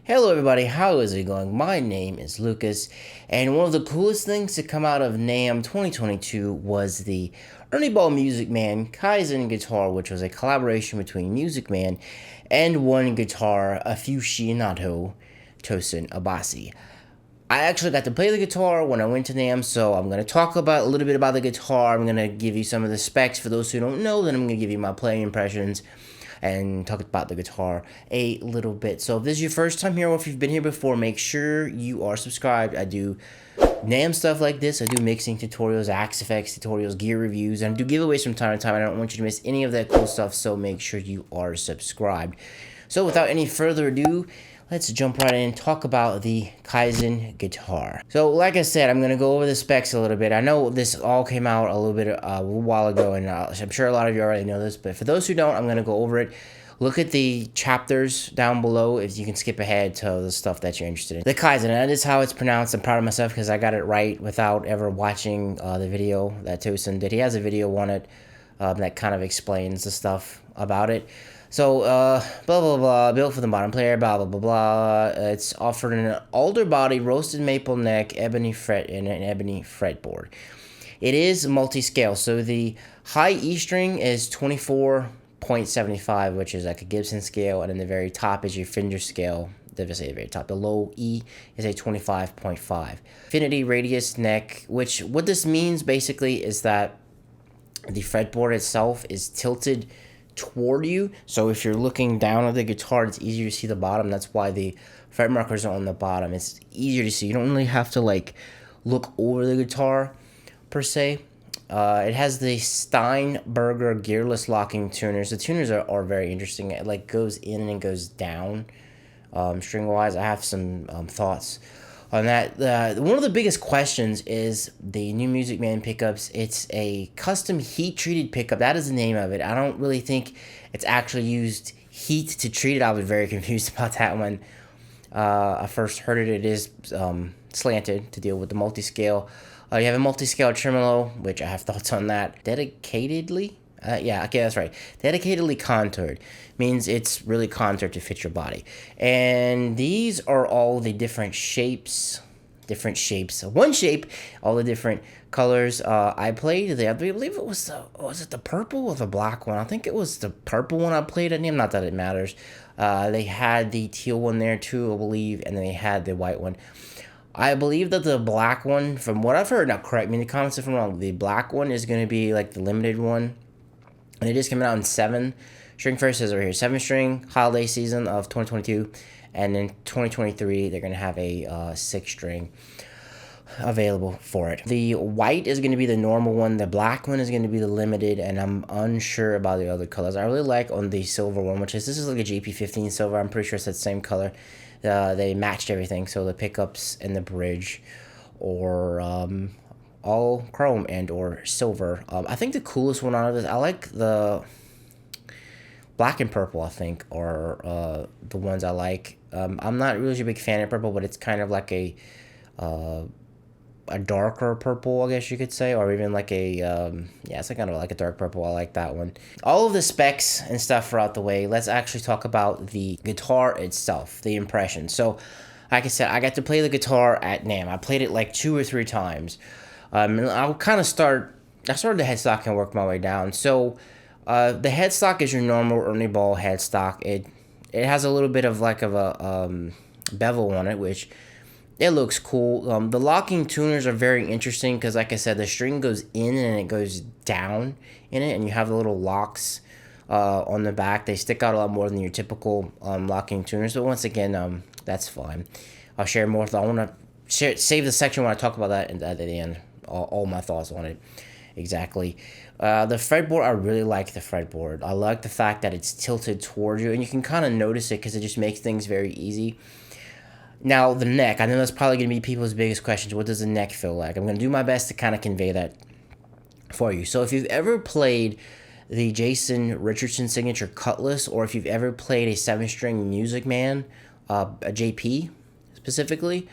Hello everybody, how is it going? My name is Lucas, and one of the coolest things to come out of NAMM 2022 was the Ernie Music Man Kaizen guitar, which was a collaboration between Music Man and one guitar aficionado, Tosin Abasi. I actually got to play the guitar when I went to NAMM, so I'm going to talk about a little bit about the guitar. I'm going to give you some of the specs for those who don't know, then I'm going to give you my playing impressions and talk about the guitar a little bit. So if this is your first time here or if you've been here before, make sure you are subscribed. I do NAMM stuff like this. I do mixing tutorials, Axe Effects tutorials, gear reviews, and I do giveaways from time to time. I don't want you to miss any of that cool stuff, so make sure you are subscribed. So without any further ado, let's jump right in and talk about the Kaizen guitar. So like I said, I'm going to go over the specs a little bit. I know this all came out a little bit a while ago, and I'm sure a lot of you already know this, but for those who don't, I'm going to go over it. Look at the chapters down below if you can skip ahead to the stuff that you're interested in. The Kaizen, and that is how it's pronounced. I'm proud of myself because I got it right without ever watching the video that Tosin did. He has a video on it that kind of explains the stuff about it. So, blah, blah, blah, built for the modern player, blah, blah, blah, blah. It's offered in an alder body, roasted maple neck, ebony fret, and an ebony fretboard. It is multi-scale, so the high E string is 24.75, which is like a Gibson scale, and then the very top is your Fender scale. Did say the very top? The low E is a 25.5. Infinity radius neck, which what this means basically is that the fretboard itself is tilted toward you, so if you're looking down at the guitar, it's easier to see the bottom. That's why the fret markers are on the bottom. It's easier to see. You don't really have to like look over the guitar per se. It has the Steinberger gearless locking tuners. The tuners are very interesting. It like goes in and goes down string wise. I have some thoughts on that. One of the biggest questions is the new Music Man pickups. It's a custom heat-treated pickup. That is the name of it. I don't really think it's actually used heat to treat it. I was very confused about that when I first heard it. It is slanted to deal with the multi-scale. You have a multi-scale tremolo, which I have thoughts on that. Dedicatedly? Yeah, okay, that's right. Dedicatedly contoured means it's really contoured to fit your body. And these are all the different shapes. One shape, all the different colors. I played I believe it was the purple or the black one? I think it was the purple one I played at NAMM. Not that it matters. They had the teal one there too, I believe, and then they had the white one. I believe that the black one, from what I've heard, now correct me in the comments if I'm wrong, the black one is going to be like the limited one. And it is coming out in 7-string. First says right here, 7-string holiday season of 2022. And in 2023, they're going to have a 6-string available for it. The white is going to be the normal one. The black one is going to be the limited. And I'm unsure about the other colors. I really like on the silver one, which is, this is like a JP15 silver. I'm pretty sure it's that same color. They matched everything. So the pickups and the bridge or all chrome and or silver. I think the coolest one out of this, I like the black and purple, I think, are the ones I like. I'm not really a big fan of purple, but it's kind of like a darker purple, I guess you could say, or even like a, yeah, it's like kind of like a dark purple. I like that one. All of the specs and stuff are out the way. Let's actually talk about the guitar itself, the impression. So, like I said, I got to play the guitar at NAMM. I played it like 2 or 3 times. And I'll kind of I started the headstock and worked my way down. So, the headstock is your normal Ernie Ball headstock. It has a little bit of like of a bevel on it, which it looks cool. The locking tuners are very interesting because, like I said, the string goes in and it goes down in it, and you have the little locks on the back. They stick out a lot more than your typical locking tuners. But once again, that's fine. I'll share more. I want to save the section when I talk about that at the end. All my thoughts on it. Exactly. The fretboard, I really like the fretboard. I like the fact that it's tilted towards you, and you can kind of notice it because it just makes things very easy. Now, the neck, I know that's probably going to be people's biggest questions. What does the neck feel like? I'm going to do my best to kind of convey that for you. So if you've ever played the Jason Richardson signature Cutlass, or if you've ever played a 7-string Music Man, a JP specifically,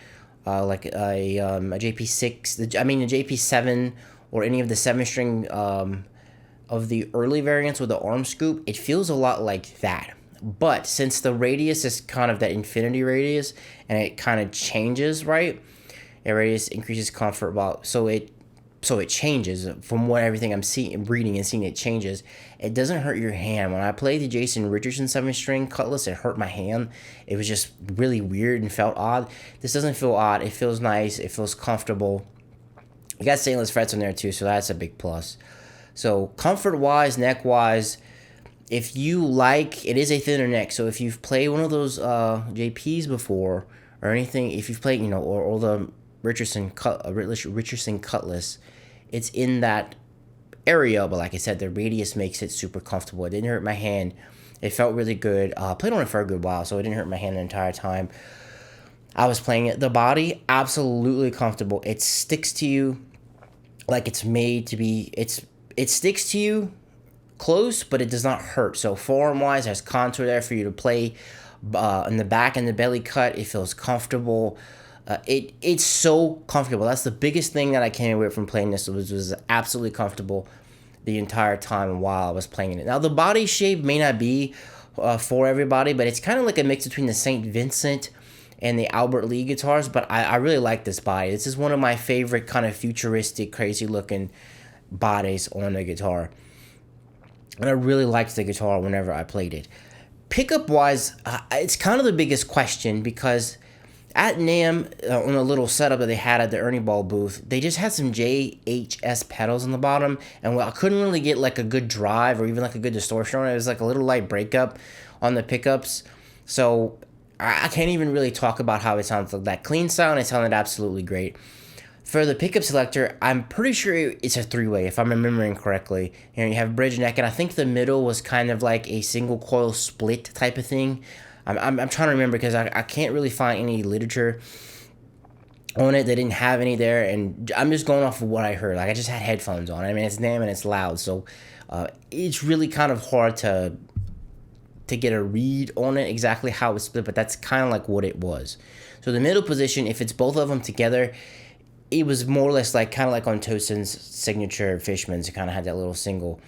like a JP6, a JP7, or any of the 7-string of the early variants with the arm scoop, it feels a lot like that. But since the radius is kind of that infinity radius and it kind of changes, right? A radius increases comfort about so it changes from what everything I'm seeing, reading and seeing. It changes. It doesn't hurt your hand. When I played the Jason Richardson 7-string cutlass, it hurt my hand. It was just really weird and felt odd. This doesn't feel odd. It feels nice. It feels comfortable. You got stainless frets on there too, so that's a big plus. So comfort wise, neck wise, if you like, it is a thinner neck. So if you've played one of those JPs before or anything, if you've played, or the Richardson cutlass, it's in that area. But like I said, the radius makes it super comfortable. It didn't hurt my hand. It felt really good. Played on it for a good while, so it didn't hurt my hand the entire time I was playing it. The body, absolutely comfortable. It sticks to you like it's made to be. It sticks to you close, but it does not hurt. So forearm wise, there's contour there for you to play in the back and the belly cut. It feels comfortable. It's so comfortable. That's the biggest thing that I came away from playing this was absolutely comfortable the entire time while I was playing it. Now the body shape may not be for everybody, but it's kind of like a mix between the St. Vincent and the Albert Lee guitars. But I really like this body. This is one of my favorite kind of futuristic, crazy looking bodies on the guitar. And I really liked the guitar whenever I played it. Pickup wise, it's kind of the biggest question because at NAMM, on a little setup that they had at the Ernie Ball booth, they just had some JHS pedals on the bottom, and I couldn't really get like a good drive or even like a good distortion on it. It was like a little light breakup on the pickups, so I can't even really talk about how it sounds. Like that clean sound, it sounded absolutely great. For the pickup selector, I'm pretty sure it's a 3-way, if I'm remembering correctly. You have bridge neck, and I think the middle was kind of like a single coil split type of thing. I'm trying to remember because I can't really find any literature on it. They didn't have any there, and I'm just going off of what I heard. Like I just had headphones on. I mean, it's NAMM and it's loud, so it's really kind of hard to get a read on it exactly how it's split, but that's kind of like what it was. So the middle position, if it's both of them together, it was more or less like kind of like on Tosin's signature Fishman's. It kind of had that little single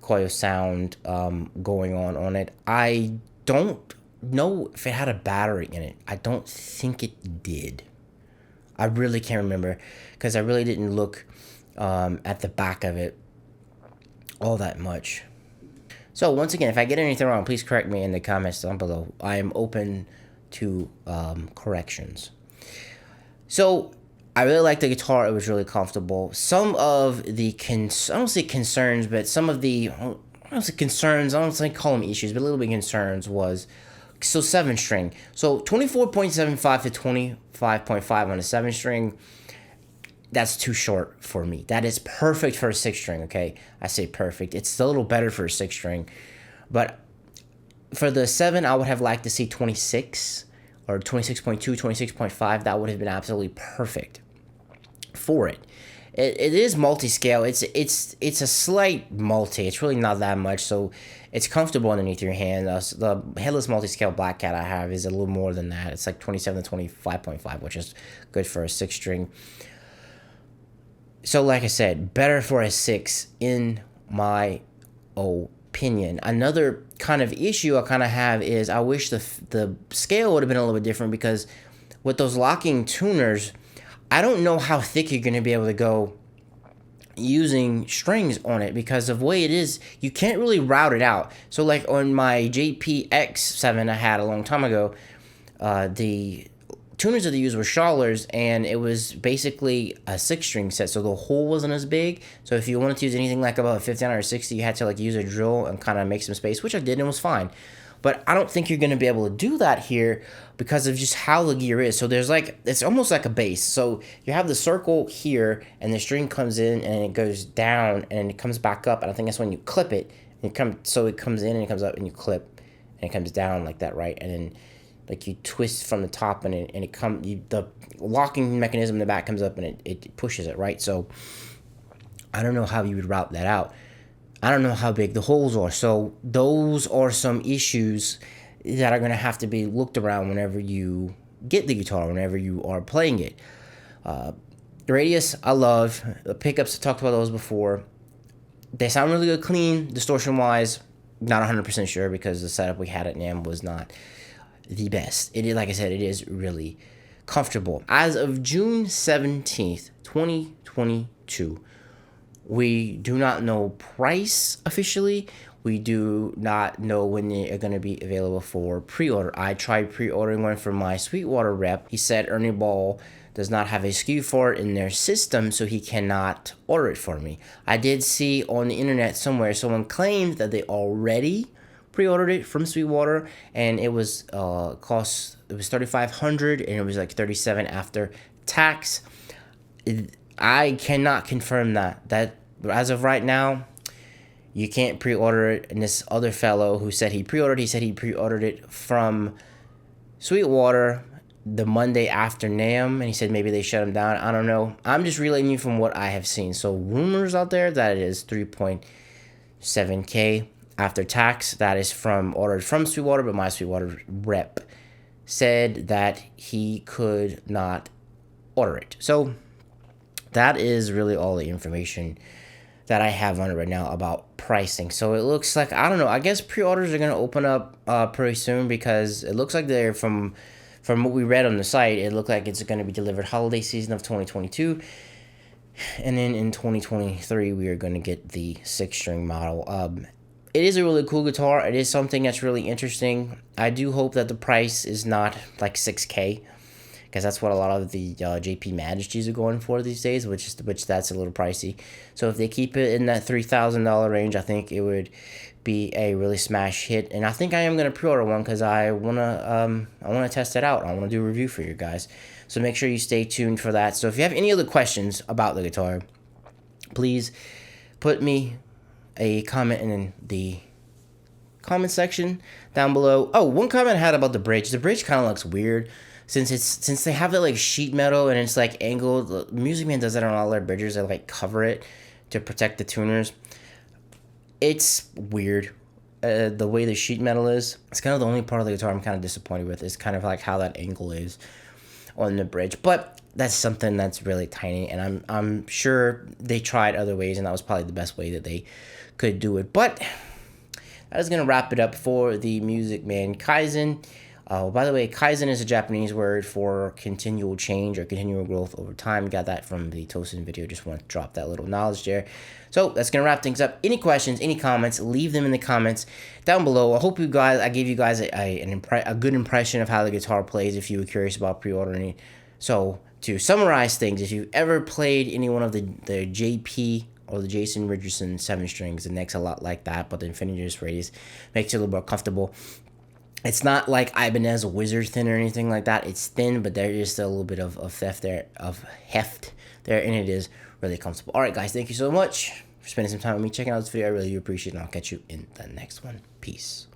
coil sound going on it. I don't know if it had a battery in it. I don't think it did. I really can't remember because I really didn't look at the back of it all that much. So once again, if I get anything wrong, please correct me in the comments down below. I am open to corrections. So I really liked the guitar. It was really comfortable. Some of the I don't say concerns, but some of the I don't say concerns. I don't say call them issues, but a little bit concerns was. So 7-string. So 24.75 to 25.5 on a 7-string. That's too short for me. That is perfect for a 6-string, okay? I say perfect. It's a little better for a 6-string. But for the 7, I would have liked to see 26 or 26.2, 26.5. That would have been absolutely perfect for it. It is multi-scale. It's a slight multi. It's really not that much, so it's comfortable underneath your hand. The headless multi-scale Black Cat I have is a little more than that. It's like 27 to 25.5, which is good for a 6-string. So like I said, better for a 6 in my opinion. Another kind of issue I kind of have is I wish the scale would have been a little bit different because with those locking tuners, I don't know how thick you're going to be able to go using strings on it because of the way it is, you can't really route it out. So like on my JPX7 I had a long time ago, the tuners that they used were Schallers, and it was basically a 6-string set, so the hole wasn't as big. So if you wanted to use anything like about 59 or 60, you had to like use a drill and kind of make some space, which I did and it was fine. But I don't think you're going to be able to do that here because of just how the gear is. So there's like, it's almost like a bass. So you have the circle here and the string comes in and it goes down and it comes back up. And I think that's when you clip it. So it comes in and it comes up and you clip and it comes down like that, right? And then like you twist from the top and the locking mechanism in the back comes up and it pushes it, right? So I don't know how you would route that out. I don't know how big the holes are. So those are some issues that are going to have to be looked around whenever you get the guitar, whenever you are playing it. The radius, I love. The pickups, I talked about those before. They sound really good clean, distortion-wise. Not 100% sure because the setup we had at NAMM was not the best. It is, like I said, it is really comfortable. As of June 17th, 2022, we do not know price officially. We do not know when they are going to be available for pre-order. I tried pre-ordering one from my Sweetwater rep. He said Ernie Ball does not have a SKU for it in their system, so he cannot order it for me. I did see on the internet somewhere someone claimed that they already pre-ordered it from Sweetwater, and it was it was $3,500, and it was like $37 after tax. I cannot confirm that as of right now, you can't pre-order it. And this other fellow who said he pre-ordered, he said he pre-ordered it from Sweetwater the Monday after NAMM, and he said maybe they shut him down. I don't know. I'm just relaying you from what I have seen. So rumors out there that it is 3.7K after tax. That is from ordered from Sweetwater, but my Sweetwater rep said that he could not order it. So that is really all the information that I have on it right now about pricing. So it looks like, I don't know, I guess pre-orders are going to open up pretty soon, because it looks like they're from what we read on the site, it looked like it's going to be delivered holiday season of 2022. And then in 2023, we are going to get the 6-string model. It is a really cool guitar. It is something that's really interesting. I do hope that the price is not like 6K, because that's what a lot of the JP Majesties are going for these days, which that's a little pricey. So if they keep it in that $3,000 range, I think it would be a really smash hit. And I think I am gonna pre-order one because I wanna test it out. I wanna do a review for you guys. So make sure you stay tuned for that. So if you have any other questions about the guitar, please put me a comment in the comment section down below. Oh, one comment I had about the bridge. The bridge kind of looks weird. Since they have that like sheet metal and it's like angled. Music Man does that on all their bridges. They like cover it to protect the tuners. It's weird. The way the sheet metal is. It's kind of the only part of the guitar I'm kind of disappointed with. Is kind of like how that angle is on the bridge. But that's something that's really tiny, and I'm sure they tried other ways, and that was probably the best way that they could do it. But that is gonna wrap it up for the Music Man Kaizen. By the way, Kaizen is a Japanese word for continual change or continual growth over time. Got that from the Tosin video. Just want to drop that little knowledge there. So that's going to wrap things up. Any questions, any comments, leave them in the comments down below. I hope I gave you guys a good impression of how the guitar plays if you were curious about pre-ordering it. So to summarize things, if you've ever played any one of the JP or the Jason Richardson 7-strings, the neck's a lot like that, but the Infinity radius makes it a little more comfortable. It's not like Ibanez Wizard thin or anything like that. It's thin, but there is still a little bit of heft there, and it is really comfortable. All right, guys, thank you so much for spending some time with me checking out this video. I really do appreciate it, and I'll catch you in the next one. Peace.